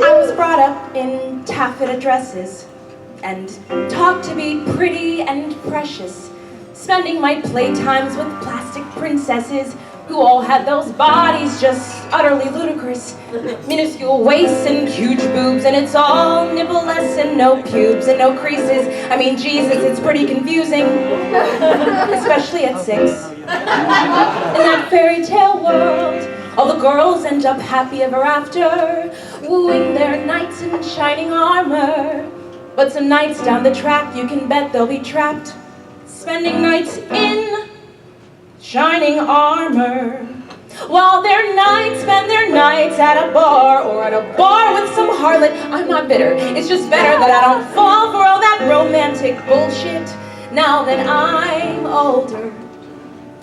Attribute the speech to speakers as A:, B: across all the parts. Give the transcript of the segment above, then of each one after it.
A: I was brought up in taffeta dresses and taught to be pretty and precious, spending my playtimes with plastic princesses who all had those bodies just utterly ludicrous. Minuscule waists and huge boobs, and it's all nippleless and no pubes and no creases. I mean, Jesus, it's pretty confusing, especially at 6. In that fairy tale world, all the girls end up happy ever after, wooing their knights in shining armor. But some nights down the track, you can bet they'll be trapped, spending nights in shining armor. While their knights spend their nights at a bar, or at a bar with some harlot. I'm not bitter, it's just better that I don't fall for all that romantic bullshit now that I'm older.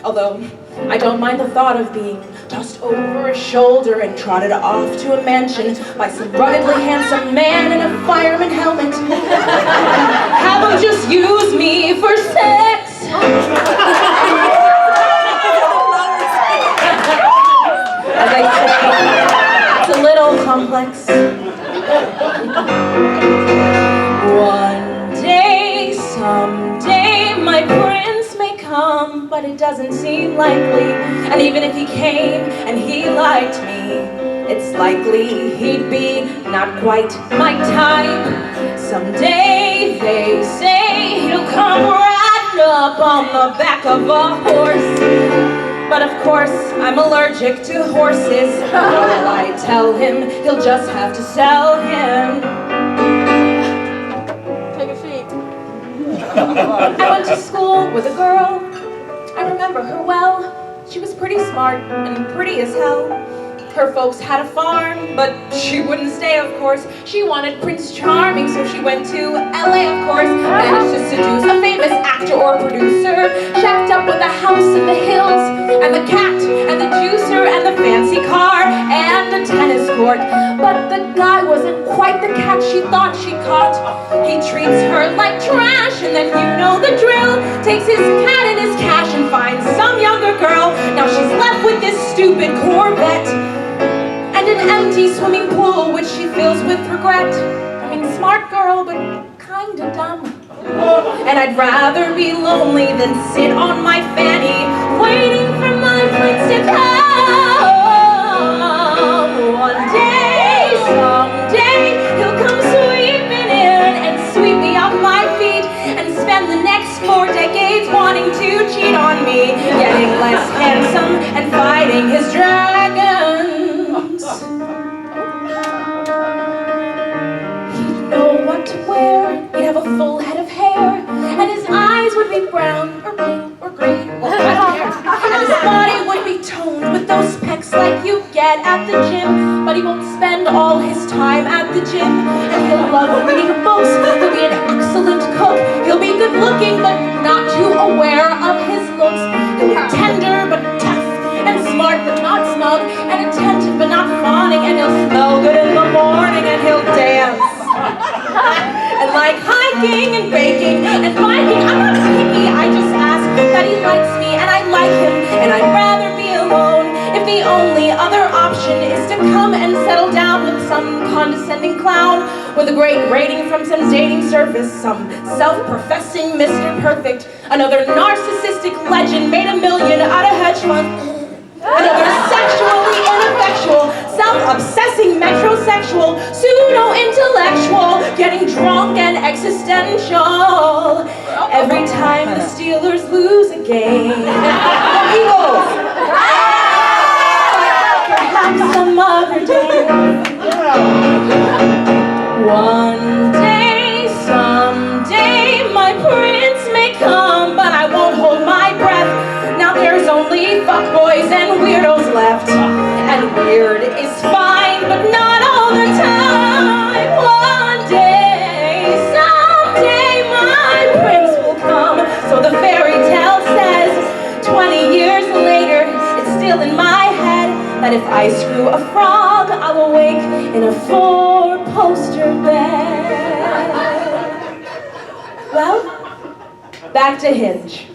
A: Although, I don't mind the thought of being tossed over a shoulder and trotted off to a mansion by some ruggedly handsome man in a fireman helmet. Have him just use me for sex. As I say, it's a little complex. One day, someday, my prince may come, but it doesn't seem likely. And even if he came and he liked me, it's likely he'd be not quite my type. Someday, they say, he'll come riding up on the back of a horse. But of course, I'm allergic to horses. Well, I tell him he'll just have to sell him. Take a seat. I went to school with a girl. I remember her well. She was pretty smart and pretty as hell. Her folks had a farm, but she wouldn't stay, of course. She wanted Prince Charming, so she went to LA, of course. Managed to seduce a famous actor or producer. Shacked up with a house in the hills, and the cat, and the juicer, and the fancy car, and the tennis court. But the guy wasn't quite the cat she thought she caught. He treats her like trash, and then you know the drill. Takes his cat and his cash and finds some younger girl. Now she's left with this stupid Corvette and an empty swimming pool which she fills with regret. I mean, smart girl, but kinda dumb. And I'd rather be lonely than sit on my fanny waiting for my prince to come. One day, someday, he'll come sweeping in and sweep me off my feet and spend the next 4 decades wanting to cheat on me, getting less handsome and fighting his dragons. He'd know what to wear, he'd have a full head of hair, and his eyes would be brown or blue or green or red hair, and his body would be toned with those pecs like you get at the gym. But he won't spend all his time at the gym, and he'll love reading books. He'll be an excellent cook. He'll be good looking but not too aware of his looks. He'll be tender but tough, and smart but not smug, and attentive but not fawning, and he'll smell good in the morning, and he'll dance. And like hiking and baking and biking, I'm not picky, I just ask that he likes me and I like him, and I'd rather be alone if the only other option is to come and settle down with some condescending clown with a great rating from some dating service, some self-professing Mr. Perfect, another narcissistic legend made $1 million out of hedge funds. Another sexually ineffectual, self-obsessing metrosexual, pseudo-intellectual, getting drunk and existential every time the Steelers lose a game. The Eagles! Perhaps some other day. One day, someday, my prince may come, but I won't hold my breath. Now there's only fuckboys and weirdos left, and weird is fine, but not all the time. One day, someday, my prince will come, so the fairy tale says. 20 years later, it's still in my head that if I screw a frog, I'll awake in a 4-poster bed. Well, back to Hinge.